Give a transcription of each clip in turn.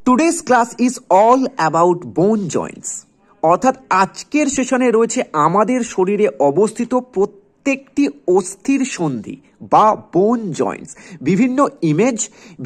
Today's class is all about বোন Joints. অর্থাৎ আজকের সেশনে রয়েছে আমাদের শরীরে অবস্থিত প্রত্যেকটি অস্থির সন্ধি বা বোন জয়েন্টস। বিভিন্ন ইমেজ,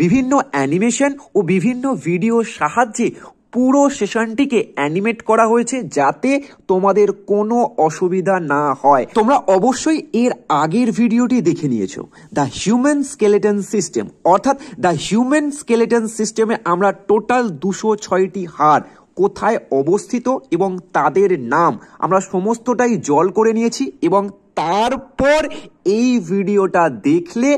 বিভিন্ন অ্যানিমেশন ও বিভিন্ন ভিডিওর সাহায্যে পুরো সেশনটিকে অ্যানিমেট করা হয়েছে যাতে তোমাদের কোনো অসুবিধা না হয়। তোমরা অবশ্যই এর আগের ভিডিওটি দেখে নিয়েছো, দ্য হিউম্যান স্কেলেটন সিস্টেম। অর্থাৎ দ্য হিউম্যান স্কেলেটন সিস্টেমে আমরা টোটাল 206টি হাড় কোথায় অবস্থিত এবং তাদের নাম আমরা সমস্তটাই জল করে নিয়েছি, এবং তারপর এই ভিডিওটা দেখলে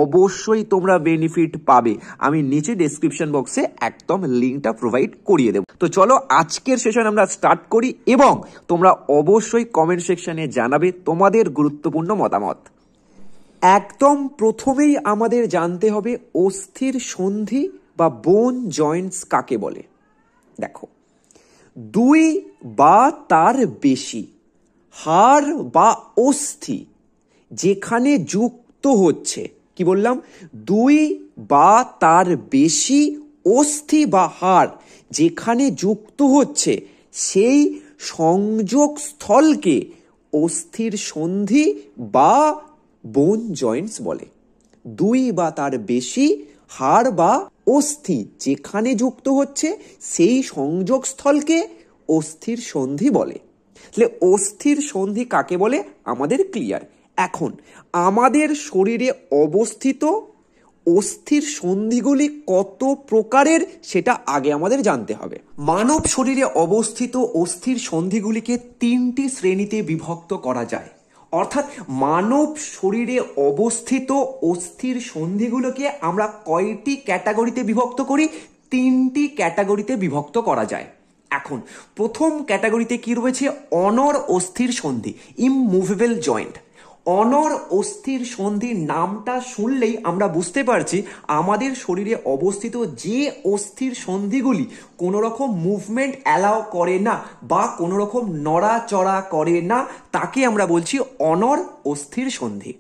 অবশ্যই তোমরা বেনিফিট পাবে। আমি নিচে ডেসক্রিপশন বক্সে একদম লিঙ্কটা প্রোভাইড করিয়ে দেব। তো চলো আজকের সেশন আমরা স্টার্ট করি, এবং তোমরা অবশ্যই কমেন্ট সেকশনে জানাবে তোমাদের গুরুত্বপূর্ণ মতামত। একদম প্রথমেই আমাদের জানতে হবে অস্থির সন্ধি বা বোন জয়েন্টস কাকে বলে। দেখো, দুই বা তার বেশি হাড় বা অস্থি যেখানে যুক্ত হচ্ছে, কি বললাম, দুই বা তার বেশি অস্থি বা হাড় যেখানে যুক্ত হচ্ছে সেই সংযোগ স্থলকে অস্থির সন্ধি বা বোন জয়েন্টস বলে। দুই বা তার বেশি হাড় বা অস্থি যেখানে যুক্ত হচ্ছে সেই সংযোগ স্থলকে অস্থির সন্ধি বলে। তাহলে অস্থির সন্ধি কাকে বলে আমাদের ক্লিয়ার। এখন আমাদের শরীরে অবস্থিত অস্থির সন্ধিগুলি কত প্রকারের সেটা আগে আমাদের জানতে হবে। মানব শরীরে অবস্থিত অস্থির সন্ধিগুলিকে 3টি শ্রেণীতে বিভক্ত করা যায়। অর্থাৎ মানব শরীরে অবস্থিত অস্থির সন্ধিগুলোকে আমরা কয়টি ক্যাটাগরিতে বিভক্ত করি? 3টি ক্যাটাগরিতে বিভক্ত করা যায়। এখন প্রথম ক্যাটাগরিতে কি রয়েছে? অনড় অস্থির সন্ধি, ইমমুভেবল জয়েন্ট। অনড় অস্থির সন্ধির নামটা শুনলেই আমরা বুঝতে পারছি আমাদের শরীরে অবস্থিত যে অস্থির সন্ধিগুলি কোনো রকম মুভমেন্ট অ্যালাউ করে না বা কোনো রকম নড়াচড়া করে না তাকে আমরা বলছি অনড় অস্থির সন্ধি।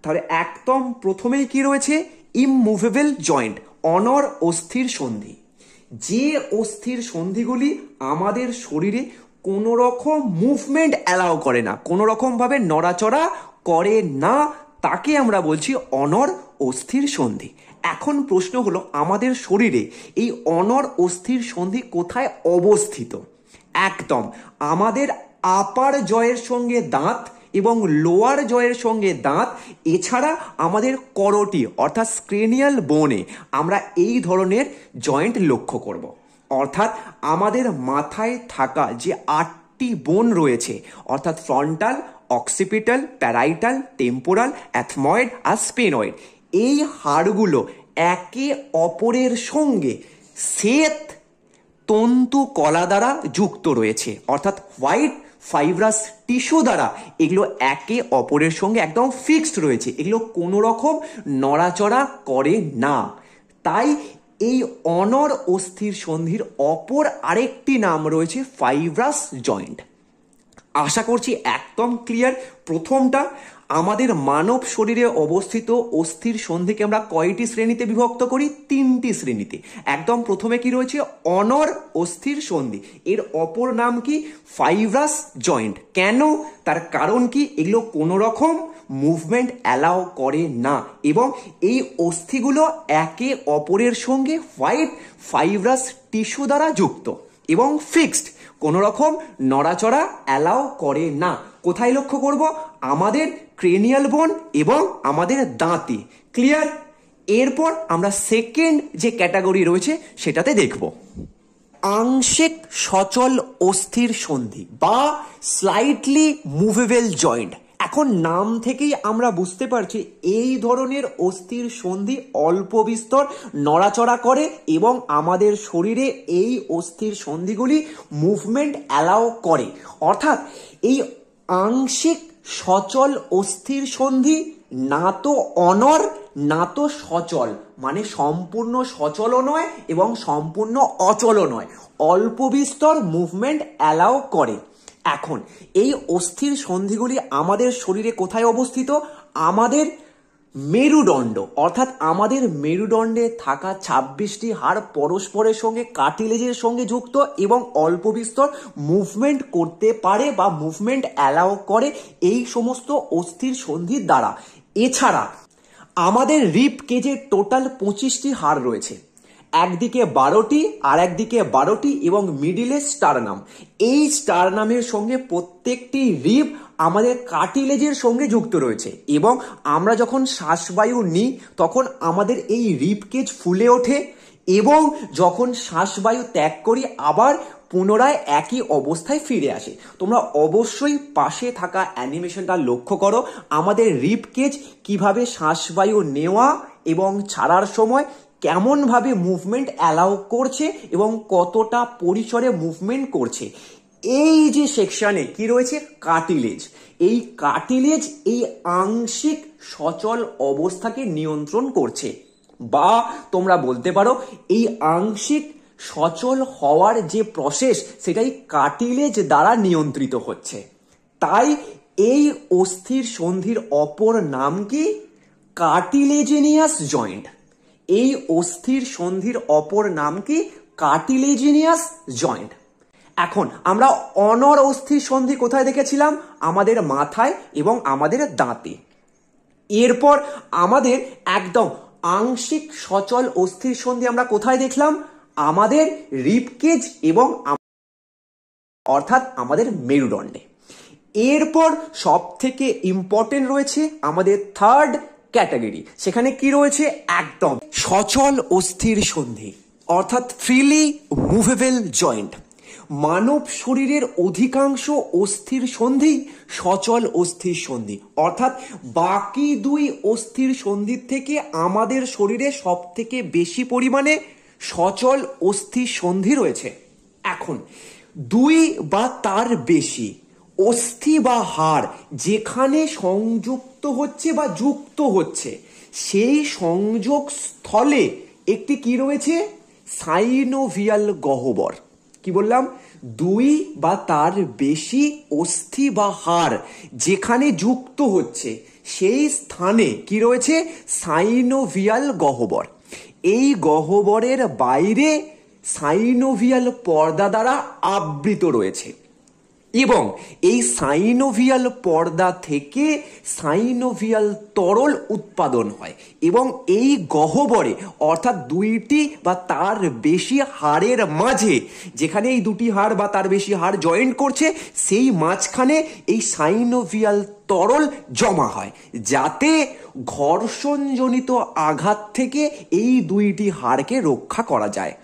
তাহলে একদম প্রথমেই কি রয়েছে? ইমমুভেবল জয়েন্ট, অনড় অস্থির সন্ধি। যে অস্থির সন্ধিগুলি আমাদের শরীরে কোনো রকম মুভমেন্ট অ্যালাউ করে না, কোনো রকমভাবে নড়াচড়া করে না, তাকে আমরা বলছি অনড় অস্থির সন্ধি। এখন প্রশ্ন হলো, আমাদের শরীরে এই অনড় অস্থির সন্ধি কোথায় অবস্থিত? একদম আমাদের আপার জয়ের সঙ্গে দাঁত এবং লোয়ার জয়ের সঙ্গে দাঁত, এছাড়া আমাদের করোটি অর্থাৎ স্ক্রেনিয়াল বোনে আমরা এই ধরনের জয়েন্ট লক্ষ্য করব। অর্থাৎ আমাদের মাথায় থাকা যে 8টি বোন রয়েছে, অর্থাৎ ফ্রন্টাল, অক্সিপিটাল, প্যারাইটাল, টেম্পোরাল, অ্যাথময়েড আর স্পেনয়েড, এই হাড়গুলো একে অপরের সঙ্গে শ্বেত তন্তু কলা দ্বারা যুক্ত রয়েছে। অর্থাৎ হোয়াইট ফাইব্রাস টিস্যু দ্বারা এগুলো একে অপরের সঙ্গে একদম ফিক্সড রয়েছে, এগুলো কোনো রকম নড়াচড়া করে না। তাই এই অনড় অস্থির সন্ধির অপর আরেকটি নাম রয়েছে ফাইব্রাস জয়েন্ট। আশা করছি একদম ক্লিয়ার। প্রথমটা, আমাদের মানব শরীরে অবস্থিত অস্থির সন্ধিকে আমরা কয়টি শ্রেণীতে বিভক্ত করি? 3টি শ্রেণীতে। একদম প্রথমে কি রয়েছে? অনড় অস্থির সন্ধি। এর অপর নাম কি? Fibrous joint. কেন? তার কারণ কি? এগুলো কোনো রকম মুভমেন্ট অ্যালাউ করে না এবং এই অস্থিগুলো একে অপরের সঙ্গে হোয়াইট ফাইব্রাস টিস্যু দ্বারা যুক্ত এবং ফিক্সড, কোনো রকম নড়াচড়া অ্যালাউ করে না। কোথায় লক্ষ্য করব? আমাদের ক্রেনিয়াল বোন এবং আমাদের দাঁতে। ক্লিয়ার? এরপর আমরা সেকেন্ড যে ক্যাটাগরি রয়েছে সেটাতে দেখব আংশিক সচল অস্থির সন্ধি বা স্লাইটলি মুভেবল জয়েন্ট। এখন নাম থেকেই আমরা বুঝতে পারছি এই ধরনের অস্থির সন্ধি অল্প বিস্তর নড়াচড়া করে এবং আমাদের শরীরে এই অস্থির সন্ধিগুলি মুভমেন্ট অ্যালাউ করে। অর্থাৎ এই আংশিক সচল অস্থির সন্ধি না তো অনড় না তো সচল, মানে সম্পূর্ণ সচলও নয় এবং সম্পূর্ণ অচলও নয়, অল্প বিস্তর মুভমেন্ট অ্যালাউ করে। এখন এই অস্থির সন্ধিগুলি আমাদের শরীরে কোথায় অবস্থিত? আমাদের মেরুদণ্ড অর্থাৎ আমাদের মেরুদণ্ডে থাকা 26টি হাড় পরস্পরের সঙ্গে কার্টিলেজের সঙ্গে যুক্ত এবং অল্প বিস্তর মুভমেন্ট করতে পারে বা মুভমেন্ট অ্যালাউ করে এই সমস্ত অস্থির সন্ধির দ্বারা। এছাড়া আমাদের রিব কেজের টোটাল 25টি হাড় রয়েছে, একদিকে 12টি আর একদিকে 12টি এবং মিডিলে স্টারনাম। এই স্টারনামের সঙ্গে প্রত্যেকটি রিব আমাদের কার্টিলেজের সঙ্গে যুক্ত রয়েছে এবং আমরা যখন শ্বাসবায়ু নিই তখন আমাদের এই রিব কেজ ফুলে ওঠে এবং যখন শ্বাসবায়ু ত্যাগ করি আবার পুনরায় একই অবস্থায় ফিরে আসে। তোমরা অবশ্যই পাশে থাকা অ্যানিমেশনটা লক্ষ্য করো, আমাদের রিব কেজ কিভাবে শ্বাসবায়ু নেওয়া এবং ছাড়ার সময় কেমনভাবে মুভমেন্ট অ্যালাউ করছে এবং কতটা পরিসরে মুভমেন্ট করছে। এই যে সেকশনে কি রয়েছে, কার্টিলেজ। এই কার্টিলেজ এই আংশিক সচল অবস্থাকে নিয়ন্ত্রণ করছে, বা তোমরা বলতে পারো এই আংশিক সচল হওয়ার যে প্রসেস সেটাই কার্টিলেজ দ্বারা নিয়ন্ত্রিত হচ্ছে। তাই এই অস্থির সন্ধির অপর নাম কি, কার্টিলেজিনিয়াস জয়েন্ট। এই অস্থির সন্ধির অপর নাম কি, কার্টিলেজিনিয়াস জয়েন্ট। এখন আমরা অনর অস্থির সন্ধি কোথায় দেখেছিলাম, আমাদের মাথায় এবং আমাদের দাঁতে। এরপর আমাদের একদম আংশিক সচল অস্থির সন্ধি আমরা কোথায় দেখলাম, আমাদের রিব কেজ এবং অর্থাৎ আমাদের মেরুদণ্ডে। এরপর সব থেকে ইম্পর্টেন্ট রয়েছে আমাদের থার্ড ক্যাটাগরি, সেখানে কি রয়েছে, একদম সচল অস্থির সন্ধি অর্থাৎ ফ্রিলি মুভেবল জয়েন্ট। মানব শরীরের অধিকাংশ অস্থির সন্ধি সচল অস্থির সন্ধি, অর্থাৎ বাকি দুই অস্থির সন্ধির থেকে আমাদের শরীরে সব থেকে বেশি পরিমাণে সচল অস্থির সন্ধি রয়েছে। এখন দুই বা তার বেশি অস্থি বা হাড় যেখানে সংযুক্ত হচ্ছে বা যুক্ত হচ্ছে সেই সংযোগ স্থলে একটি কি রয়েছে, সাইনোভিয়াল গহ্বর। কি বললাম, দুই বা তার বেশি অস্থি বা হাড় যেখানে যুক্ত হচ্ছে সেই স্থানে কি রয়েছে, সাইনোভিয়াল গহ্বর। এই গহ্বরের বাইরে সাইনোভিয়াল পর্দা দ্বারা আবৃত রয়েছে এবং এই সাইনোভিয়াল পর্দা থেকে সাইনোভিয়াল তরল উৎপাদন হয় এবং এই গহ্বরে অর্থাৎ দুইটি বা তার বেশি হাড়ের মাঝে, যেখানে এই দুটি হাড় বা তার বেশি হাড় জয়েন্ট করছে সেই মাঝখানে এই সাইনোভিয়াল তরল জমা হয়, যাতে ঘর্ষণজনিত আঘাত থেকে এই দুইটি হাড়কে রক্ষা করা যায়।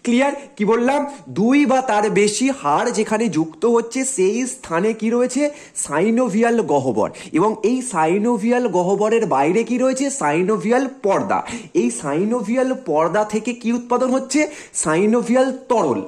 ক্লিয়ার? কি বললাম, দুই বা তার বেশি হাড় যেখানে যুক্ত হচ্ছে সেই স্থানে কি রয়েছে, সাইনোভিয়াল গহ্বর এবং এই সাইনোভিয়াল গহ্বরের বাইরে কি রয়েছে, সাইনোভিয়াল পর্দা। এই সাইনোভিয়াল পর্দা থেকে কি উৎপাদন হচ্ছে, সাইনোভিয়াল তরল।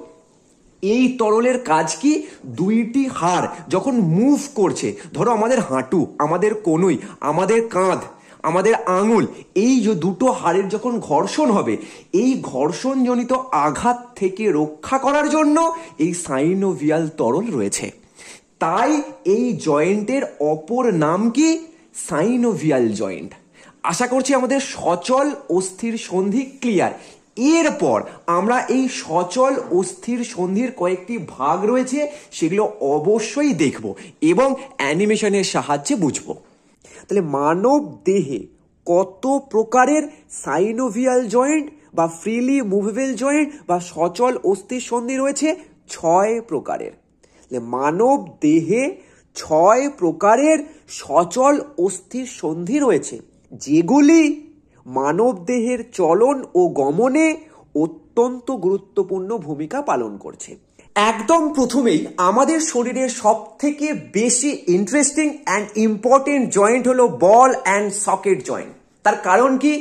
এই তরলের কাজ কি, দুইটি হাড় যখন মুভ করছে, ধরো আমাদের হাঁটু, আমাদের কনুই, আমাদের কাঁধ, আমাদের আঙুল, এই যে দুটো হাড়ের যখন ঘর্ষণ হবে এই ঘর্ষণজনিত আঘাত থেকে রক্ষা করার জন্য এই সাইনোভিয়াল তরল রয়েছে। তাই এই জয়েন্টের অপর নাম কি, সাইনোভিয়াল জয়েন্ট। আশা করছি আমাদের সচল অস্থির সন্ধি ক্লিয়ার। এরপর আমরা এই সচল অস্থির সন্ধির কয়েকটি ভাগ রয়েছে সেগুলো অবশ্যই দেখব এবং অ্যানিমেশনের সাহায্যে বুঝবো। তাহলে মানব দেহে কত প্রকারের সাইনোভিয়াল জয়েন্ট বা ফ্রিলি মুভেবল জয়েন্ট বা সচল অস্থির সন্ধি রয়েছে, 6 প্রকারের। মানব দেহে 6 প্রকারের সচল অস্থির সন্ধি রয়েছে, যেগুলি মানব দেহের চলন ও গমনে অত্যন্ত গুরুত্বপূর্ণ ভূমিকা পালন করছে। একদম প্রথমেই আমাদের শরীরের সব থেকে বেশি ইন্টারেস্টিং অ্যান্ড ইম্পর্টেন্ট জয়েন্ট হলো বল অ্যান্ড সকেট জয়েন্ট। তার কারণ কি,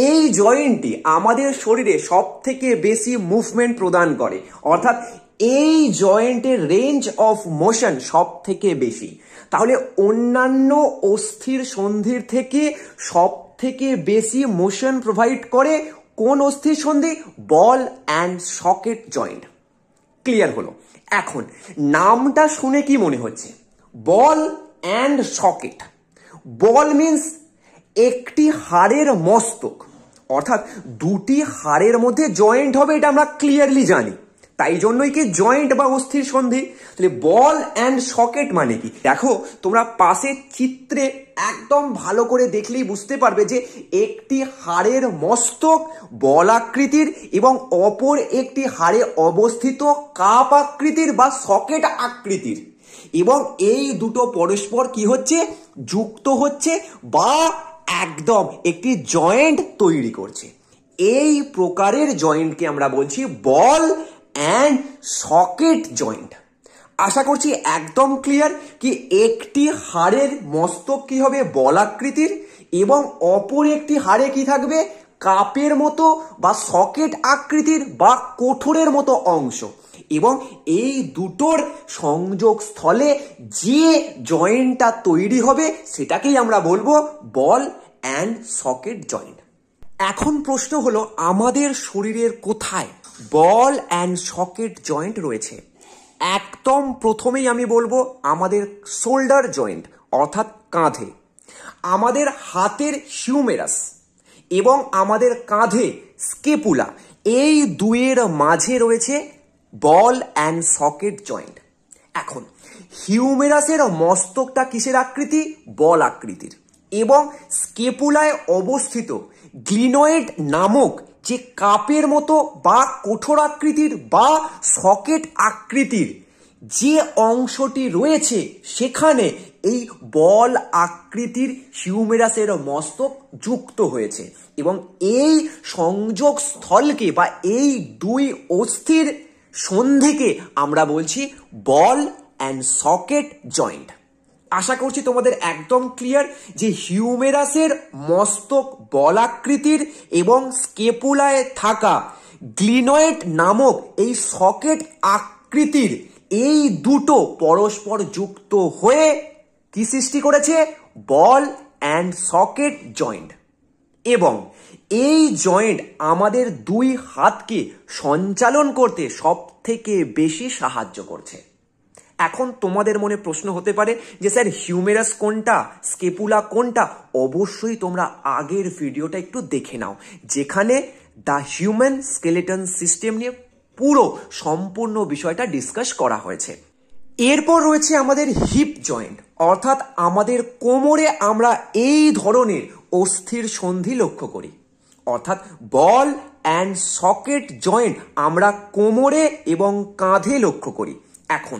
এই জয়েন্টটি আমাদের শরীরে সব থেকে বেশি মুভমেন্ট প্রদান করে, অর্থাৎ এই জয়েন্টের রেঞ্জ অফ মোশন সব থেকে বেশি। তাহলে অন্যান্য অস্থির সন্ধির থেকে সব থেকে বেশি মোশন প্রোভাইড করে কোন অস্থির সন্ধি, বল অ্যান্ড সকেট জয়েন্ট। ক্লিয়ার হলো? এখন নামটা শুনে কি মনে হচ্ছে, বল অ্যান্ড সকেট। বল মিন্স একটি হাড়ের মস্তক, অর্থাৎ দুটি হাড়ের মধ্যে জয়েন্ট হবে, এটা আমরা ক্লিয়ারলি জানি, তাই জন্যই কি জয়েন্ট বা অস্থির সন্ধি। তাহলে বল অ্যান্ড সকেট মানে কি? দেখো তোমরা পাশের চিত্রে একদম ভালো করে দেখলেই বুঝতে পারবে যে একটি হাড়ের মস্তক বল আকৃতির এবং অপর একটি হাড়ে অবস্থিত কাপ আকৃতির বা সকেট আকৃতির, এবং এই দুটো পরস্পর কি হচ্ছে, যুক্ত হচ্ছে বা একদম একটি জয়েন্ট তৈরি করছে। এই প্রকারের জয়েন্টকে আমরা বলছি বল অ্যান্ড সকেট জয়েন্ট। আশা করছি একদম ক্লিয়ার কি একটি হাড়ের মস্তক কি হবে, বল আকৃতির, এবং অপর একটি হাড়ে কি থাকবে, কাপের মতো বা সকেট আকৃতির বা কোঠরের মতো অংশ, এবং এই দুটোর সংযোগ স্থলে যে জয়েন্টটা তৈরি হবে সেটাকেই আমরা বলবো বল অ্যান্ড সকেট জয়েন্ট। এখন প্রশ্ন হলো আমাদের শরীরের কোথায় বল অ্যান্ড সকেট জয়েন্ট রয়েছে? একদম প্রথমেই আমি বলবো আমাদের শোল্ডার জয়েন্ট, অর্থাৎ কাঁধে, আমাদের হাতের হিউমেরাস এবং আমাদের কাঁধে স্কেপুলা, এই দুয়ের মাঝে রয়েছে বল অ্যান্ড সকেট জয়েন্ট। এখন হিউমেরাসের মস্তকটা কিসের আকৃতি? বল আকৃতির, এবং স্কেপুলায় অবস্থিত গ্লিনয়েড নামক যে কাপের মতো বা কঠোর আকৃতির বা সকেট আকৃতির যে অংশটি রয়েছে সেখানে এই বল আকৃতির হিউমেরাসের মস্তক যুক্ত হয়েছে, এবং এই সংযোগ স্থলকে বা এই দুই অস্থির সন্ধিকে আমরা বলছি বল অ্যান্ড সকেট জয়েন্ট। আশা করছি তোমাদের একদম ক্লিয়ার যে হিউমেরাসের মস্তক বল আকৃতির এবং স্কেপুলায় থাকা গ্লিনয়েড নামক এই সকেট আকৃতির এই দুটো পরস্পর যুক্ত হয়ে কি সৃষ্টি করেছে? বল অ্যান্ড সকেট জয়েন্ট। এবং এই জয়েন্ট আমাদের দুই হাতকে সঞ্চালন করতে সব থেকে বেশি সাহায্য করছে। এখন তোমাদের মনে প্রশ্ন হতে পারে যে স্যার হিউমেরাস কোনটা, স্কেপুলা কোনটা? অবশ্যই তোমরা আগের ভিডিওটা একটু দেখে নাও, যেখানে দ্য হিউম্যান স্কেলেটন সিস্টেম নিয়ে পুরো সম্পূর্ণ বিষয়টা ডিসকাস করা হয়েছে। এরপর রয়েছে আমাদের হিপ জয়েন্ট, অর্থাৎ আমাদের কোমরে আমরা এই ধরনের অস্থির সন্ধি লক্ষ্য করি, অর্থাৎ বল অ্যান্ড সকেট জয়েন্ট আমরা কোমরে এবং কাঁধে লক্ষ্য করি। এখন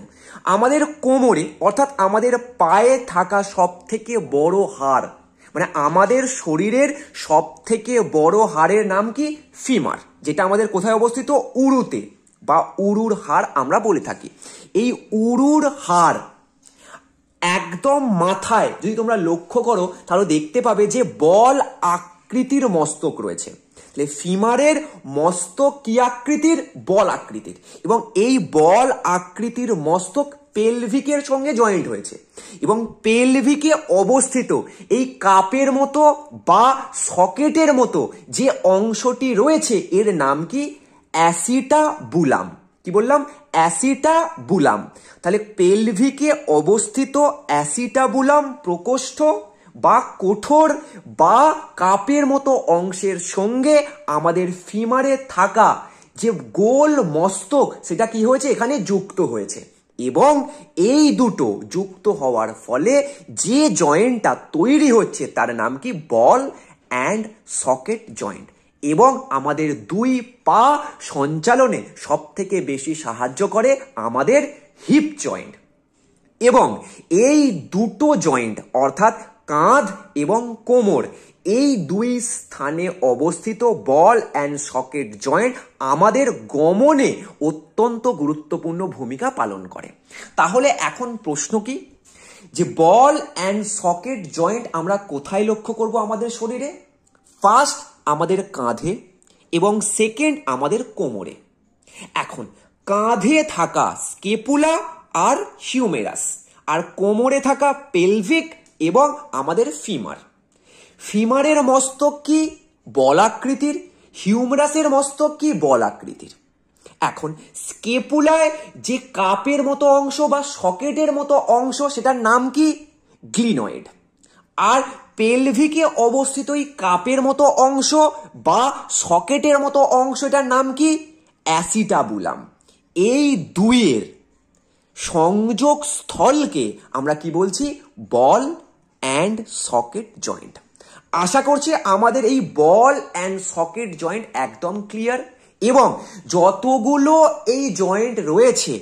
আমাদের কোমরে অর্থাৎ আমাদের পায়ে থাকা সব থেকে বড় হাড়, মানে আমাদের শরীরের সব থেকে বড় হাড়ের নাম কি? ফিমার, যেটা আমাদের কোথায় অবস্থিত? উরুতে বা উরুর হাড় আমরা বলে থাকি। এই উরুর হাড় একদম মাথায় যদি তোমরা লক্ষ্য করো তাহলে দেখতে পাবে যে বল আকৃতির মস্তক রয়েছে। তাহলে ফিমারের মস্তক কি আকৃতির? বল আকৃতির, এবং এই বল আকৃতির মস্তক পেলভিকের সঙ্গে জয়েন্ট হয়েছে, এবং পেলভিকে অবস্থিত এই কাপের মতো বা সকেটের মতো যে অংশটি রয়েছে এর নাম কি? অ্যাসিটাবুলাম। কি বললাম? অ্যাসিটাবুলাম। তাহলে পেলভিকে অবস্থিত অ্যাসিটাবুলাম প্রকোষ্ঠ বা কোঠর বা কাপের মতো অংশের সঙ্গে আমাদের ফিমারে থাকা যে গোল মস্তক সেটা কি হয়েছে? এখানে যুক্ত হয়েছে, এবং এই দুটো যুক্ত হওয়ার ফলে যে জয়েন্টটা তৈরি হচ্ছে তার নাম কি? বল অ্যান্ড সকেট জয়েন্ট। এবং আমাদের দুই পা সঞ্চালনে সব থেকে বেশি সাহায্য করে আমাদের হিপ জয়েন্ট। এবং এই দুটো জয়েন্ট অর্থাৎ কাঁধ এবং কোমর, এই দুই স্থানে অবস্থিত বল অ্যান্ড সকেট জয়েন্ট আমাদের গমনে অত্যন্ত গুরুত্বপূর্ণ ভূমিকা পালন করে। তাহলে এখন প্রশ্ন কি, যে বল অ্যান্ড সকেট জয়েন্ট আমরা কোথায় লক্ষ্য করব আমাদের শরীরে? ফার্স্ট আমাদের কাঁধে এবং সেকেন্ড আমাদের কোমরে। এখন কাঁধে থাকা স্কেপুলা আর হিউমেরাস, আর কোমরে থাকা পেলভিক এবং আমাদের ফিমার। ফিমারের মস্তক কি? বল আকৃতির। হিউমেরাসের মস্তক কি? বল আকৃতির। এখন স্কেপুলায় যে কাপের মতো অংশ বা সকেটের মতো অংশ সেটার নাম কি? গ্লিনয়েড। আর পেলভিকে অবস্থিত এই কাপের মতো অংশ বা সকেটের মতো অংশ, এটার নাম কি? অ্যাসিটাবুলাম। এই দুইয়ের সংযোগ স্থলকে আমরা কি বলছি? Ball and socket joint. আশা করছি আমাদের এই বল অ্যান্ড সকেট জয়েন্ট একদম ক্লিয়ার, এবং যতগুলো এই জয়েন্ট রয়েছে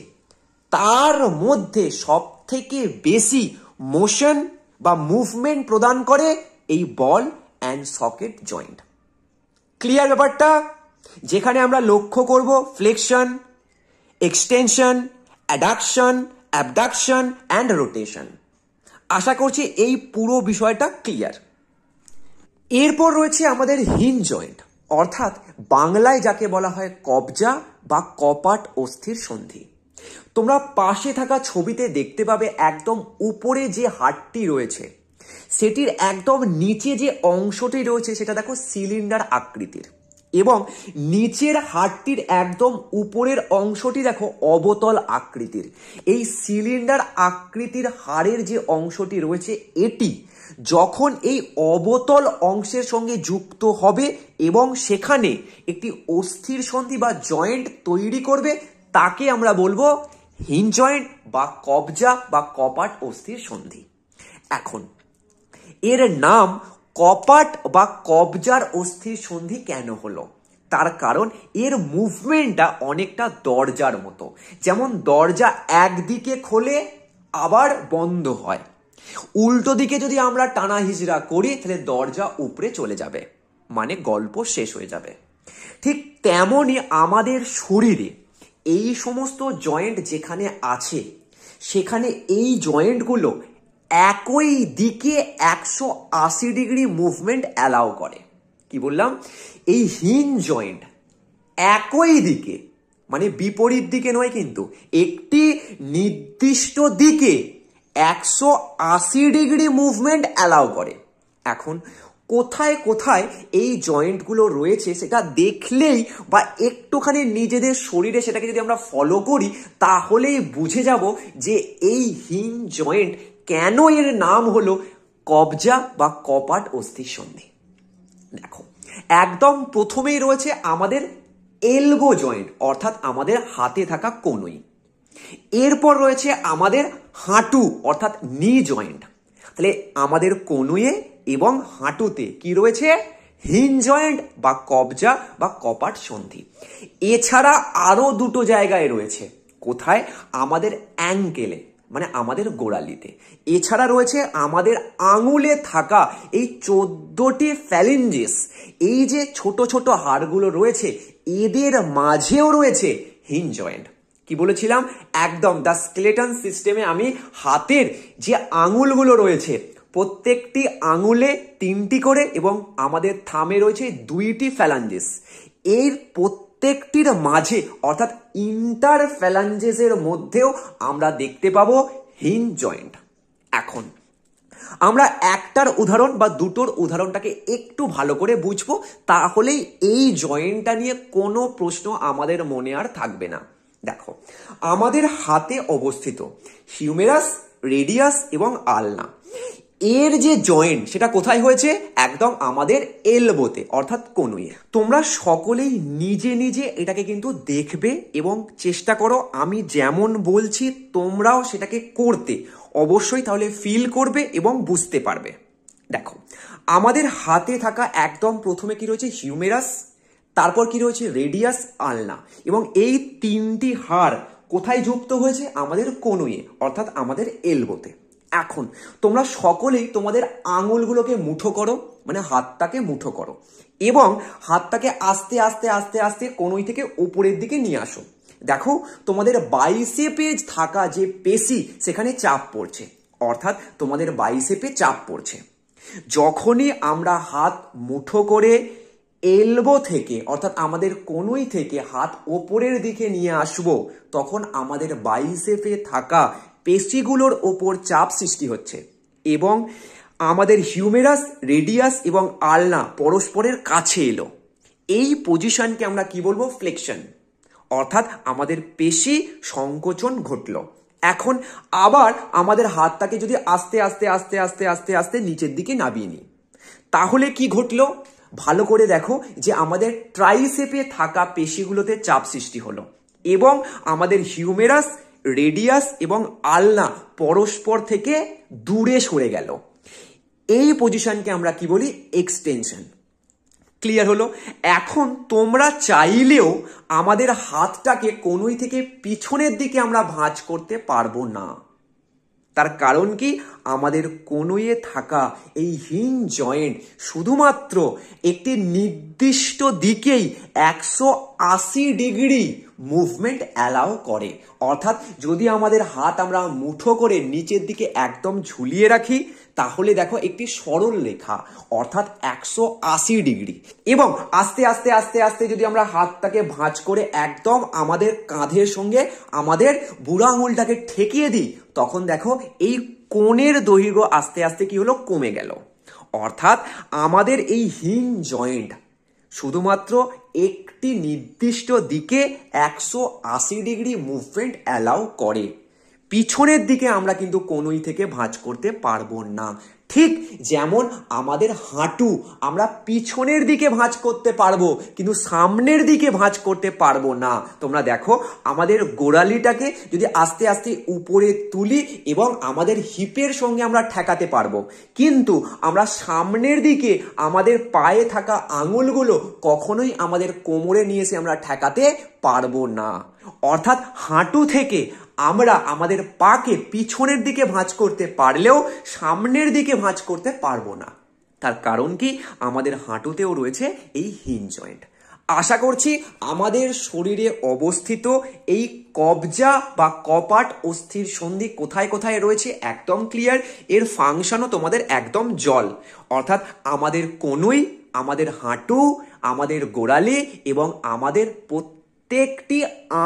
তার মধ্যে সব থেকে বেশি মোশন বা মুভমেন্ট প্রদান করে এই ball and socket joint. Clear ব্যাপারটা? যেখানে আমরা লক্ষ্য করব flexion, extension, adduction, abduction and rotation. আশা করছি এই পুরো বিষয়টা ক্লিয়ার। এরপর রয়েছে আমাদের হিঞ্জ জয়েন্ট, অর্থাৎ বাংলায় যাকে বলা হয় কবজা বা কপাট অস্থির সন্ধি। তোমরা পাশে থাকা ছবিতে দেখতে পাবে একদম উপরে যে হাড়টি রয়েছে সেটির একদম নিচে যে অংশটি রয়েছে সেটা দেখো সিলিন্ডার আকৃতির, এবং নিচের হাড়টির একদম উপরের অংশটি দেখো অবতল আকৃতির। এই সিলিন্ডার আকৃতির হাড়ের যে অংশটি রয়েছে এটি যখন এই অবতল অংশের সঙ্গে যুক্ত হবে এবং সেখানে একটি অস্থির সন্ধি বা জয়েন্ট তৈরি করবে, তাকে আমরা বলবো হিঞ্জ জয়েন্ট বা কবজা বা কপাট অস্থির সন্ধি। এখন এর নাম কপাট বা কবজার অস্থির সন্ধি কেন হলো? তার কারণ এর মুভমেন্টটা অনেকটা দরজার মতো। যেমন দরজা একদিকে খোলে আবার বন্ধ হয়, উল্টো দিকে যদি আমরা টানা হিজড়া করি তাহলে দরজা উপরে চলে যাবে, মানে গল্প শেষ হয়ে যাবে। ঠিক তেমনই আমাদের শরীরে এই সমস্ত জয়েন্ট যেখানে আছে সেখানে এই জয়েন্টগুলো একই দিকে 180 ডিগ্রি মুভমেন্ট অ্যালাউ করে। কি বললাম? এই হিঞ্জ জয়েন্ট একই দিকে, মানে বিপরীত দিকে নয়, কিন্তু একটি নির্দিষ্ট দিকে 180 ডিগ্রি মুভমেন্ট অ্যালাউ করে। এখন কোথায় কোথায় এই জয়েন্টগুলো রয়েছে সেটা দেখলেই বা একটুখানি নিজেদের শরীরে সেটাকে যদি আমরা ফলো করি তাহলেই বুঝে যাব যে এই হিঞ্জ জয়েন্ট কেন এর নাম হলো কবজা বা কপাট অস্থির সন্ধি। দেখো, একদম প্রথমেই রয়েছে আমাদের এলবো জয়েন্ট, অর্থাৎ আমাদের হাতে থাকা কনুই। এরপর রয়েছে আমাদের হাঁটু অর্থাৎ নি জয়েন্ট। তাহলে আমাদের কনুয়ে এবং হাঁটুতে কি রয়েছে? হিঞ্জ জয়েন্ট বা কবজা বা কপাট সন্ধি। এছাড়া আরো দুটো জায়গায় রয়েছে। কোথায়? আমাদের অ্যাঙ্কেলে, মানে আমাদের গোড়ালিতে। এছাড়া রয়েছে আমাদের আঙুলে থাকা এই 14টি ফ্যালেঞ্জেস, এই যে ছোট ছোট হাড়গুলো রয়েছে এদের মাঝেও রয়েছে হিঞ্জ জয়েন্ট। কি বলেছিলাম? একদম দ্য স্কেলেটন সিস্টেমে আমি হাতের যে আঙুলগুলো রয়েছে প্রত্যেকটি আঙুলে 3টি করে এবং আমাদের থামে রয়েছে 2টি ফ্যালাঞ্জেস। এর প্রত্যেকটির মাঝে অর্থাৎ ইন্টার ফ্যালাঞ্জেসের মধ্যেও আমরা দেখতে পাবো হিঞ্জ জয়েন্ট। এখন আমরা একটার উদাহরণ বা দুটোর উদাহরণটাকে একটু ভালো করে বুঝবো, তাহলেই এই জয়েন্টটা নিয়ে কোনো প্রশ্ন আমাদের মনে আর থাকবে না। দেখো, আমাদের হাতে অবস্থিত হিউমেরাস, রেডিয়াস এবং আলনা, এর যে জয়েন্ট সেটা কোথায় হয়েছে? একদম আমাদের এলবোতে অর্থাৎ কনুয়ে। তোমরা সকলেই নিজে নিজে এটাকে কিন্তু দেখবে এবং চেষ্টা করো আমি যেমন বলছি তোমরাও সেটাকে করতে, অবশ্যই তাহলে ফিল করবে এবং বুঝতে পারবে। দেখো, আমাদের হাতে থাকা একদম প্রথমে কি রয়েছে? হিউমেরাস, তারপর কি রয়েছে? রেডিয়াস, আলনা, এবং এই 3টি হাড় কোথায় যুক্ত হয়েছে? আমাদের কনুয়ে অর্থাৎ আমাদের এলবোতে। এখন তোমরা সকলেই তোমাদের আঙুলগুলোকে মুঠো করো, মানে হাতটাকে মুঠো করো, এবং হাতটাকে আস্তে আস্তে আস্তে আস্তে কনুই থেকে উপরের দিকে নিয়ে আসো। দেখো, তোমাদের বাইসেপে থাকা যে পেশি সেখানে চাপ পড়ছে, অর্থাৎ তোমাদের বাইসেপে চাপ পড়ছে। যখনই আমরা হাত মুঠো করে এলবো থেকে অর্থাৎ আমাদের কনুই থেকে হাত ওপরের দিকে নিয়ে আসব, তখন আমাদের বাইসেপে থাকা পেশিগুলোর ওপর চাপ সৃষ্টি হচ্ছে এবং আমাদের হিউমেরাস, রেডিয়াস এবং আলনা পরস্পরের কাছে এলো। এই পজিশনকে আমরা কি বলবো? ফ্লেকশন, অর্থাৎ আমাদের পেশি সংকোচন ঘটলো। এখন আবার আমাদের হাতটাকে যদি আস্তে আস্তে আস্তে আস্তে আস্তে আস্তে নিচের দিকে নামিয়ে নিই, তাহলে কি ঘটলো, ভালো করে দেখো যে আমাদের ট্রাইসেপে থাকা পেশিগুলোতে চাপ সৃষ্টি হলো এবং আমাদের হিউমেরাস, রেডিয়াস এবং আলনা পরস্পর থেকে দূরে সরে গেল। এই পজিশনকে আমরা কি বলি, এক্সটেনশন। ক্লিয়ার হলো? এখন তোমরা চাইলেও আমাদের হাতটাকে কনুই থেকে পিছনের দিকে আমরা ভাঁজ করতে পারবো না। তার কারণ কি, আমাদের কনুইয়ে থাকা এই হিঞ্জ জয়েন্ট শুধুমাত্র একটি নির্দিষ্ট দিকেই 180 ডিগ্রি মুভমেন্ট অ্যালাউ করে। অর্থাৎ যদি আমাদের হাত আমরা মুঠো করে নিচের দিকে একদম ঝুলিয়ে রাখি, তাহলে দেখো একটি সরল রেখা অর্থাৎ 180 ডিগ্রি। এবং আস্তে আস্তে আস্তে আস্তে যদি আমরা হাতটাকে ভাঁজ করে একদম আমাদের কাঁধের সঙ্গে আমাদের বুড়ো আঙুলটাকে ঠেকিয়ে দিই, তখন দেখো এই কোণের দৈর্ঘ্য আস্তে আস্তে কি হলো, কমে গেল। অর্থাৎ আমাদের এই হিঞ্জ জয়েন্ট শুধুমাত্র একটি নির্দিষ্ট দিকে 180 ডিগ্রি মুভমেন্ট অ্যালাউ করে। পিছনের দিকে আমরা কিন্তু কনুই থেকে ভাঁজ করতে পারবো না। ঠিক যেমন আমাদের হাঁটু আমরা পিছনের দিকে ভাঁজ করতে পারবো, কিন্তু সামনের দিকে ভাঁজ করতে পারবো না। তোমরা দেখো আমাদের গোড়ালিটাকে যদি আস্তে আস্তে উপরে তুলি এবং আমাদের হিপের সঙ্গে আমরা ঠেকাতে পারবো, কিন্তু আমরা সামনের দিকে আমাদের পায়ে থাকা আঙুলগুলো কখনোই আমাদের কোমরে নিয়ে এসে আমরা ঠেকাতে পারবো না। অর্থাৎ হাঁটু থেকে আমরা আমাদের পাকে পিছনের দিকে ভাঁজ করতে পারলেও সামনের দিকে ভাঁজ করতে পারবো না। তার কারণ কি, আমাদের হাঁটুতেও রয়েছে এই হিঞ্জ জয়েন্ট। আশা করছি আমাদের শরীরে অবস্থিত এই কবজা বা কপাট অস্থির সন্ধি কোথায় কোথায় রয়েছে একদম ক্লিয়ার। এর ফাংশনও তোমাদের একদম জল। অর্থাৎ আমাদের কনুই, আমাদের হাঁটু, আমাদের গোড়ালি এবং আমাদের প্রত্যেকটি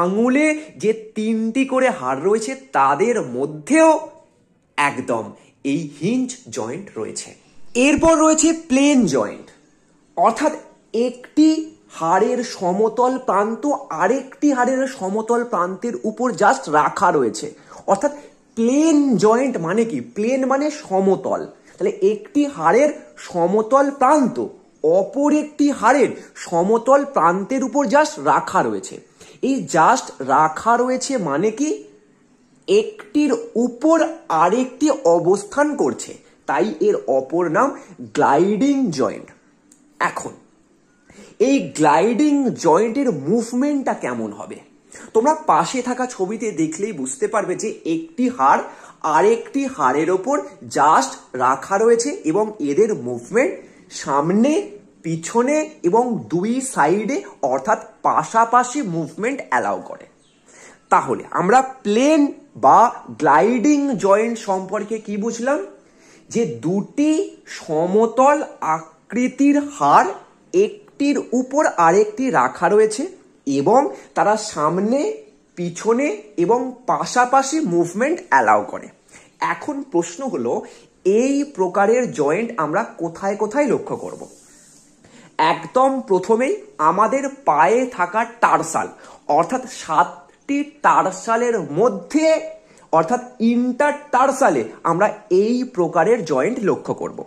আঙুলে যে 3টি করে হাড় রয়েছে তাদের মধ্যেও একদম এই হিঞ্জ জয়েন্ট রয়েছে। এরপর রয়েছে প্লেন জয়েন্ট, অর্থাৎ একটি হাড়ের সমতল প্রান্ত আরেকটি হাড়ের সমতল প্রান্তের উপর জাস্ট রাখা রয়েছে। অর্থাৎ প্লেন জয়েন্ট মানে কি, প্লেন মানে সমতল। তাহলে একটি হাড়ের সমতল প্রান্ত অপর একটি হাড়ের সমতল প্রান্তের উপর জাস্ট রাখা রয়েছে। এই জাস্ট রাখা রয়েছে মানে কি, একটির উপর আরেকটি অবস্থান করছে, তাই এর অপর নাম গ্লাইডিং জয়েন্ট। এখন এই গ্লাইডিং জয়েন্টের মুভমেন্টটা কেমন হবে, তোমরা পাশে থাকা ছবিতে দেখলেই বুঝতে পারবে যে একটি হাড় আরেকটি হাড়ের ওপর জাস্ট রাখা রয়েছে এবং এদের মুভমেন্ট সামনে, পিছনে এবং দুই সাইডে অর্থাৎ পাশাপাশি মুভমেন্ট অ্যালাউ করে। তাহলে আমরা প্লেন বা গ্লাইডিং জয়েন্ট সম্পর্কে কি বুঝলাম, যে দুটি সমতল আকৃতির হাড় একটির উপর আরেকটি রাখা রয়েছে এবং তারা সামনে, পিছনে এবং পাশাপাশি মুভমেন্ট অ্যালাউ করে। এখন প্রশ্ন হলো, এই প্রকারের জয়েন্ট আমরা কোথায় কোথায় লক্ষ্য করব? একদম প্রথমেই আমাদের পায়ে থাকা টার্সাল, অর্থাৎ 7টি টার্সালের মধ্যে অর্থাৎ ইন্টারটার্সালে আমরা এই প্রকারের জয়েন্ট লক্ষ্য করব।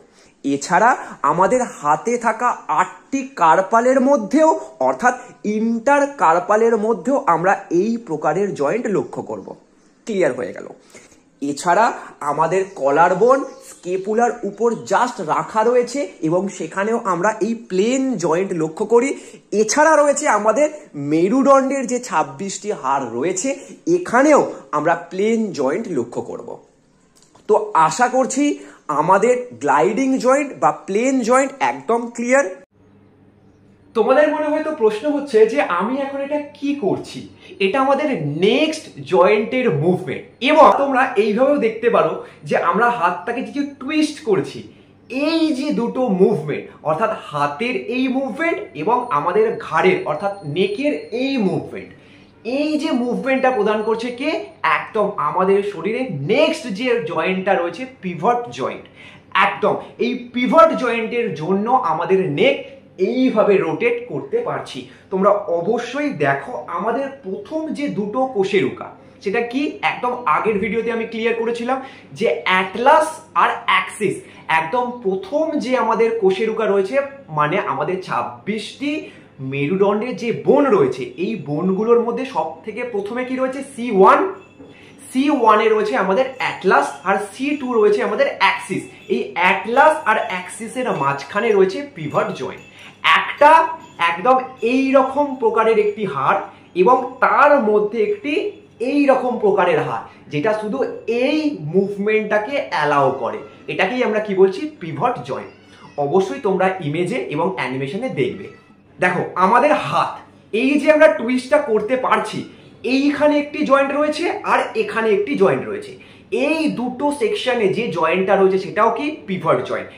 এছাড়া আমাদের হাতে থাকা 8টি কার্পালের মধ্যেও অর্থাৎ ইন্টার কার্পালের মধ্যেও আমরা এই প্রকারের জয়েন্ট লক্ষ্য করব। ক্লিয়ার হয়ে গেল? এছাড়া আমাদের কলার বোন স্কেপুলার উপর জাস্ট রাখা রয়েছে এবং সেখানেও আমরা এই প্লেন জয়েন্ট লক্ষ্য করি। এছাড়া রয়েছে আমাদের মেরুদণ্ডের যে 26টি হাড় রয়েছে, এখানেও আমরা প্লেন জয়েন্ট লক্ষ্য করব। তো আশা করছি আমাদের গ্লাইডিং জয়েন্ট বা প্লেন জয়েন্ট একদম ক্লিয়ার। তোমাদের মনে হয়তো প্রশ্ন হচ্ছে যে আমি এখন এটা কি করছি, এটা আমাদের নেক্সট জয়েন্টের মুভমেন্ট। এবং তোমরা এইভাবেও দেখতে পারো যে আমরা হাতটাকে যে টুইস্ট করছি, এই যে দুটো মুভমেন্ট অর্থাৎ হাতের এই মুভমেন্ট এবং আমাদের ঘাড়ের অর্থাৎ নেকের এই মুভমেন্ট, এই যে মুভমেন্টটা প্রদান করছে কে, একদম আমাদের শরীরে নেক্সট যে জয়েন্টটা রয়েছে পিভট জয়েন্ট। একদম এই পিভট জয়েন্টের জন্য আমাদের নেক এইভাবে রোটেট করতে পারছি। তোমরা অবশ্যই দেখো আমাদের প্রথম যে দুটো কোষেরুকা, সেটা কি একদম আগের ভিডিওতে আমি ক্লিয়ার করেছিলাম যে অ্যাটলাস আর অ্যাক্সিস, একদম প্রথম যে আমাদের কোষেরুকা রয়েছে, মানে আমাদের 26টি মেরুদণ্ডের যে বোন রয়েছে, এই বোনগুলোর মধ্যে সব থেকে প্রথমে কি রয়েছে, C1 এ রয়েছে আমাদের অ্যাটলাস, আর C2 রয়েছে আমাদের অ্যাক্সিস। এই অ্যাটলাস আর অ্যাক্সিসের মাঝখানে রয়েছে পিভট জয়েন্ট, একটা একদম এই রকম প্রকারের একটি হাড় এবং তার মধ্যে একটি এই রকম প্রকারের হাড়, যেটা শুধু এই মুভমেন্টটাকে অ্যালাউ করে। এটাকেই আমরা কি বলছি, পিভট জয়েন্ট। অবশ্যই তোমরা ইমেজে এবং অ্যানিমেশনে দেখবে। দেখো আমাদের হাত, এই যে আমরা টুইস্টটা করতে পারছি, এইখানে একটি জয়েন্ট রয়েছে আর এখানে একটি জয়েন্ট রয়েছে। এই দুটো সেকশনে যে জয়েন্টটা রয়েছে সেটাও কি পিভট জয়েন্ট।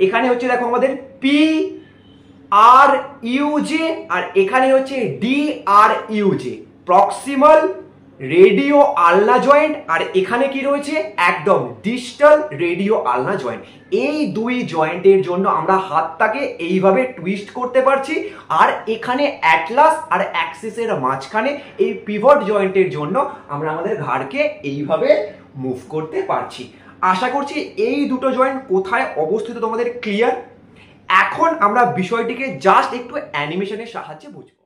এখানে হচ্ছে দেখো আমাদের PRUJ, আর এখানে হচ্ছে DRUJ, প্রক্সিমাল রেডিও আলনা জয়েন্ট, আর এখানে কি রয়েছে একদম ডিস্টাল রেডিও আলনা জয়েন্ট। এই দুই জয়েন্টের জন্য আমরা হাতটাকে এইভাবে টুইস্ট করতে পারছি, আর এখানে অ্যাটলাস আর অ্যাক্সিসের মাঝখানে এই পিভট জয়েন্টের জন্য আমরা আমাদের ঘাড়কে এইভাবে মুভ করতে পারছি। আশা করছি এই দুটো জয়েন্ট কোথায় অবস্থিত তোমাদের ক্লিয়ার। এখন আমরা বিষয়টিকে জাস্ট একটু অ্যানিমেশনের সাহায্যে বুঝবো।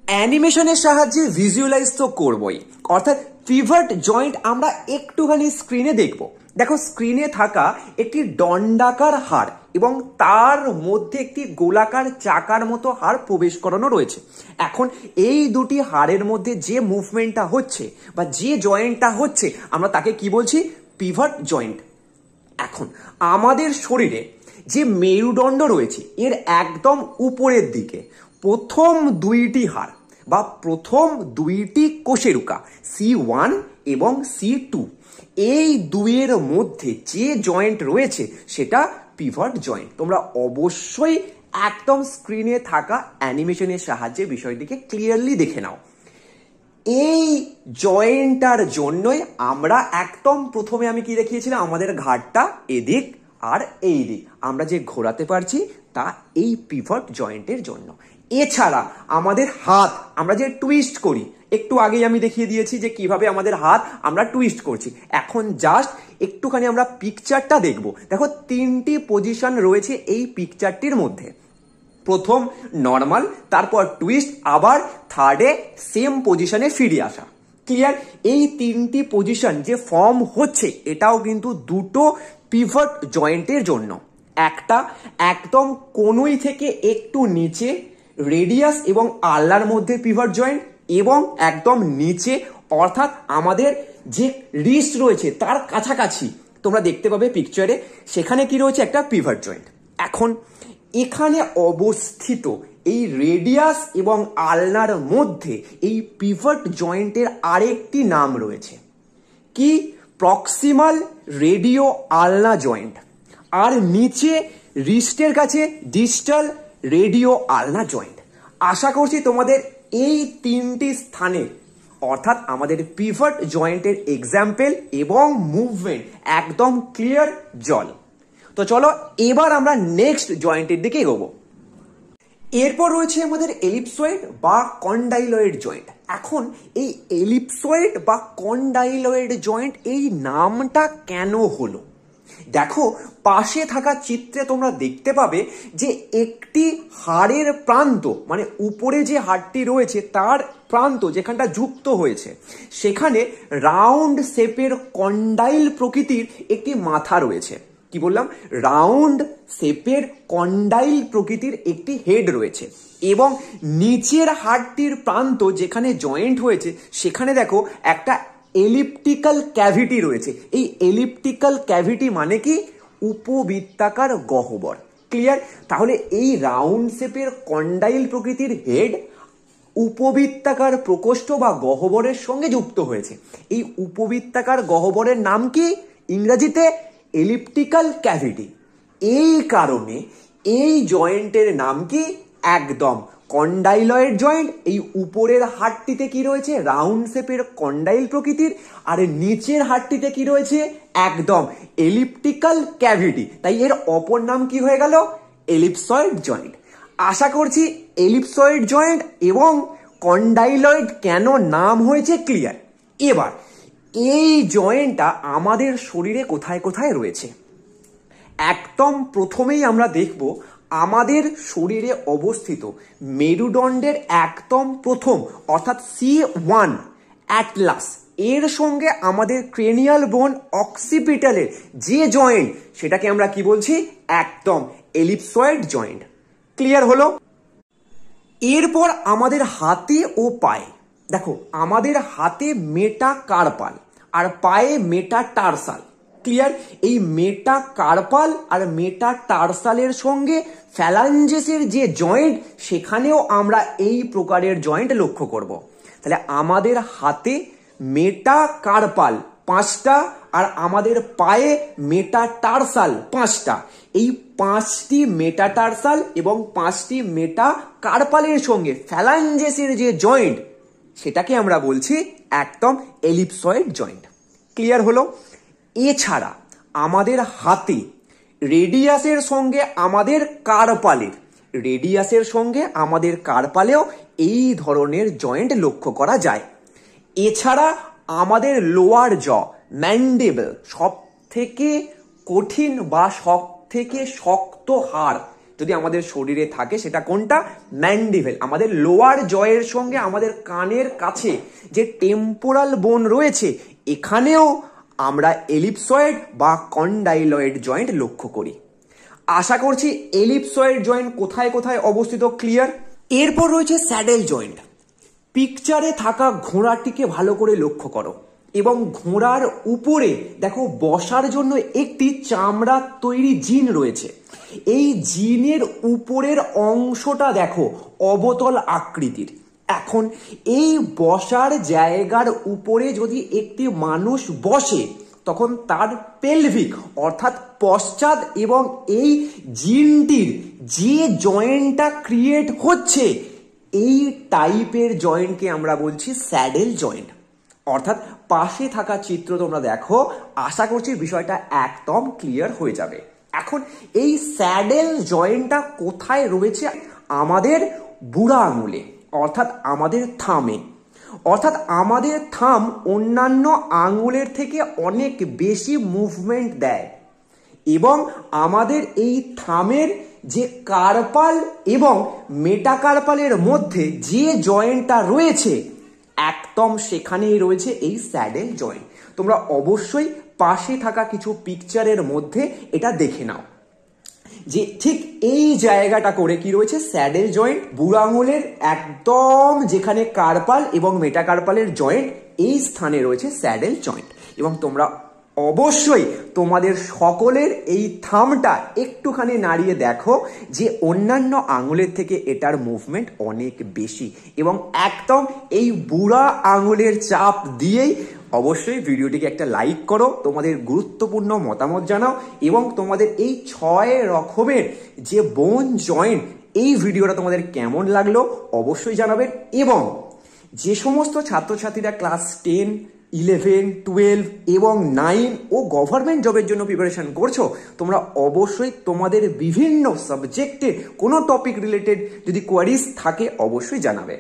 অ্যানিমেশনের সাহায্যে ভিজুয়ালাইজ তো করবই, অর্থাৎ পিভট জয়েন্ট আমরা একটুখানি স্ক্রিনে দেখব। দেখো স্ক্রিনে থাকা একটি দণ্ডাকার হাড় এবং তার মধ্যে একটি গোলাকার চাকার মতো হাড় প্রবেশ করানো রয়েছে। এখন এই দুটি হাড়ের মধ্যে যে মুভমেন্টটা হচ্ছে বা যে জয়েন্টটা হচ্ছে, আমরা তাকে কি বলছি, পিভট জয়েন্ট। এখন আমাদের শরীরে যে মেরুদণ্ড রয়েছে এর একদম উপরের দিকে প্রথম দুইটি হাড় বা প্রথম দুইটি কোষেরুকা C1 এবং C2, এই দুইয়ের মধ্যে যে জয়েন্ট রয়েছে সেটা পিভট জয়েন্ট। তোমরা অবশ্যই একদম স্ক্রিনে থাকা অ্যানিমেশনের সাহায্যে বিষয়টিকে ক্লিয়ারলি দেখে নাও। এই জয়েন্টটার জন্যই আমরা একদম প্রথমে আমি কি দেখিয়েছিলাম, আমাদের ঘাড়টা এদিক আর এই দিক আমরা যে ঘোরাতে পারছি তা এই পিভট জয়েন্টের জন্য। এছাড়া আমাদের হাত আমরা যে টুইস্ট করি, একটু আগেই আমি দেখিয়ে দিয়েছি যে কিভাবে আমাদের হাত আমরা টুইস্ট করছি। এখন জাস্ট একটুখানি আমরা পিকচারটা দেখব। দেখো তিনটি পজিশন রয়েছে এই পিকচারটির মধ্যে। প্রথম নর্মাল, তারপর টুইস্ট, আবার থার্ডে সেম পজিশনে ফিরে আসা। ক্লিয়ার? এই তিনটি পজিশন যে ফর্ম হচ্ছে এটাও কিন্তু দুটো পিভট জয়েন্টের জন্য। একটা একদম কোনই থেকে একটু নিচে রেডিয়াস এবং আল্লার মধ্যে পিভট জয়েন্ট, এবং একদম নিচে অর্থাৎ আমাদের যে রিস্ট রয়েছে তার কাছাকাছি তোমরা দেখতে পাবে পিকচারে, সেখানে কি রয়েছে, একটা পিভট জয়েন্ট। এখন এখানে অবস্থিত এই রেডিয়াস এবং আলনার মধ্যে এই পিভট জয়েন্টের আরেকটি নাম রয়েছে, কি, প্রক্সিমাল রেডিও আলনা জয়েন্ট। আর নিচে রিস্টের কাছে ডিস্টাল রেডিও আলনা জয়েন্ট। আশা করছি তোমাদের এই তিনটি স্থানে অর্থাৎ আমাদের পিভট জয়েন্টের এক্সাম্পল এবং মুভমেন্ট একদম ক্লিয়ার জল। তো চলো এবার আমরা নেক্সট জয়েন্টের দিকে এগোবো। এরপর রয়েছে আমাদের এলিপসয়েড বা কন্ডাইলয়েড জয়েন্ট। এখন এই এলিপসয়েড বা কন্ডাইলয়েড জয়েন্ট এই নামটা কেন হলো, দেখো পাশে থাকা চিত্রে তোমরা দেখতে পাবে যে একটি হাড়ের প্রান্ত, মানে উপরে যে হাড়টি রয়েছে তার প্রান্ত যেখানটা যুক্ত হয়েছে সেখানে রাউন্ড শেপের কন্ডাইল প্রকৃতির একটি মাথা রয়েছে। কি বললাম, রাউন্ড শেপের কন্ডাইল প্রকৃতির একটি হেড রয়েছে, এবং নিচের হাড়টির প্রান্ত যেখানে জয়েন্ট হয়েছে সেখানে দেখো একটা এলিপ্টিক্যাল ক্যাভিটি রয়েছে। এই এলিপ্টিক্যাল ক্যাভিটি মানে কি, উপবৃত্তাকার গহ্বর। ক্লিয়ার? তাহলে এই রাউন্ড শেপের কন্ডাইল প্রকৃতির হেড উপবৃত্তাকার প্রকোষ্ঠ বা গহ্বরের সঙ্গে যুক্ত হয়েছে। এই উপবৃত্তাকার গহ্বরের নাম কি, ইংরেজিতে এলিপ্টিক্যাল ক্যাভিটি। এই কারণে এই জয়েন্টের নাম কি, একদম কন্ডাইলয়েড জয়েন্ট। এই উপরের হাড়টিতে কি রয়েছে, রাউন্ড শেপের কন্ডাইল প্রকৃতির, আর নিচের হাড়টিতে কি রয়েছে, একদম এলিপ্টিক্যাল ক্যাভিটি। তাই এর অপর নাম কি হয়ে গেল, এলিপসয়েড জয়েন্ট। আশা করছি এলিপসয়েড জয়েন্ট এবং কন্ডাইলয়েড কেন নাম হয়েছে ক্লিয়ার। এবার এই জয়েন্টটা আমাদের শরীরে কোথায় কোথায় রয়েছে। একদম প্রথমেই আমরা দেখব আমাদের শরীরে অবস্থিত মেরুদণ্ডের একদম প্রথম অর্থাৎ C1 অ্যাটলাস এর সঙ্গে আমাদের ক্রেনিয়াল বোন অক্সিপিটালের যে জয়েন্ট সেটাকে আমরা কি বলছি, একদম এলিপসয়েড জয়েন্ট। ক্লিয়ার হলো? এরপর আমাদের হাতে ও পায়ে, দেখো আমাদের হাতে মেটাকার্পাল আর পায়ে মেটাটার্সাল। ক্লিয়ার? এই মেটাকার্পাল আর মেটাটার্সালের সঙ্গে ফ্যালাঞ্জেসের যে জয়েন্ট সেখানেও আমরা এই প্রকারের জয়েন্ট লক্ষ্য করব। তাহলে আমাদের হাতে মেটাকার্পাল 5টা আর আমাদের পায়ে মেটাটার্সাল 5টা। এই 5টি মেটাটার্সাল এবং 5টি মেটাকার্পালের সঙ্গে ফ্যালাঞ্জেসের যে জয়েন্ট সেটাকে আমরা বলছি একদম এলিপসয়েড জয়েন্ট। ক্লিয়ার হলো? এছাড়া আমাদের হাতে রেডিয়াসের সঙ্গে আমাদের কার্পালেও এই ধরনের জয়েন্ট লক্ষ্য করা যায়। এছাড়া আমাদের লোয়ার জ ম্যান্ডিবল, সব থেকে কঠিন বা সব থেকে শক্ত হাড় যদি আমাদের শরীরে থাকে সেটা কোনটা? ম্যান্ডিবেল। আমাদের লোয়ার জয়ের সঙ্গে আমাদের কানের কাছে যে টেম্পোরাল বোন রয়েছে এখানেও আমরা এলিপসয়েড বা কন্ডাইলয়েড জয়েন্ট লক্ষ্য করি। আশা করছি এলিপসয়েড জয়েন্ট কোথায় কোথায় অবস্থিত ক্লিয়ার। এরপর রয়েছে স্যাডেল জয়েন্ট। পিকচারে থাকা ঘোড়াটিকে ভালো করে লক্ষ্য করো এবং ঘোড়ার উপরে দেখো বসার জন্য একটি চামড়ার তৈরি জিন রয়েছে। এই জিনের উপরের অংশটা দেখো অবতল আকৃতির। এখন এই বসার জায়গার উপরে যদি একটি মানুষ বসে তখন তার পেলভিক অর্থাৎ পশ্চাৎ এবং এই জিনটির যে জয়েন্টটা ক্রিয়েট হচ্ছে এই টাইপের জয়েন্টকে আমরা বলছি স্যাডেল জয়েন্ট। অর্থাৎ পাশে থাকা চিত্র তোমরা দেখো, আশা করছি বিষয়টা একদম ক্লিয়ার হয়ে যাবে। এখন এই স্যাডেল জয়েন্টটা কোথায় রয়েছে? আমাদের বুড়া আঙুলে অর্থাৎ আমাদের থামে। অর্থাৎ আমাদের থাম অন্যান্য আঙুলের থেকে অনেক বেশি মুভমেন্ট দেয় এবং আমাদের এই থামের যে কার্পাল এবং মেটাকার্পালের মধ্যে যে জয়েন্টটা রয়েছে একদম সেখানেই রয়েছে এই স্যাডেল জয়েন্ট। তোমরা অবশ্যই পাশে থাকা কিছু পিকচারের মধ্যে এটা দেখে নাও যে ঠিক এই জায়গাটা করে কি রয়েছে স্যাডেল জয়েন্ট। বুড়ো আঙুলের একদম যেখানে কার্পাল এবং মেটাকার্পালের জয়েন্ট এই স্থানে রয়েছে স্যাডেল জয়েন্ট। এবং তোমরা অবশ্যই তোমাদের সকলের এই থামটা একটুখানি নাড়িয়ে দেখো যে অন্যান্য আঙুলের থেকে এটার মুভমেন্ট অনেক বেশি এবং একদম এই বুড়া আঙুলের চাপ দিয়েই অবশ্যই ভিডিওটিকে একটা লাইক করো, তোমাদের গুরুত্বপূর্ণ মতামত জানাও এবং তোমাদের এই 6 রকমের যে বোন জয়েন্ট এই ভিডিওটা তোমাদের কেমন লাগলো অবশ্যই জানাবেন। এবং যে সমস্ত ছাত্রছাত্রীরা ক্লাস 10, 11, 12 এবং 9 ও গভর্নমেন্ট জবের জন্য প্রিপারেশন করছো তোমরা অবশ্যই তোমাদের বিভিন্ন সাবজেক্টে কোনো টপিক রিলেটেড যদি কোয়ারিজ থাকে অবশ্যই জানাবে।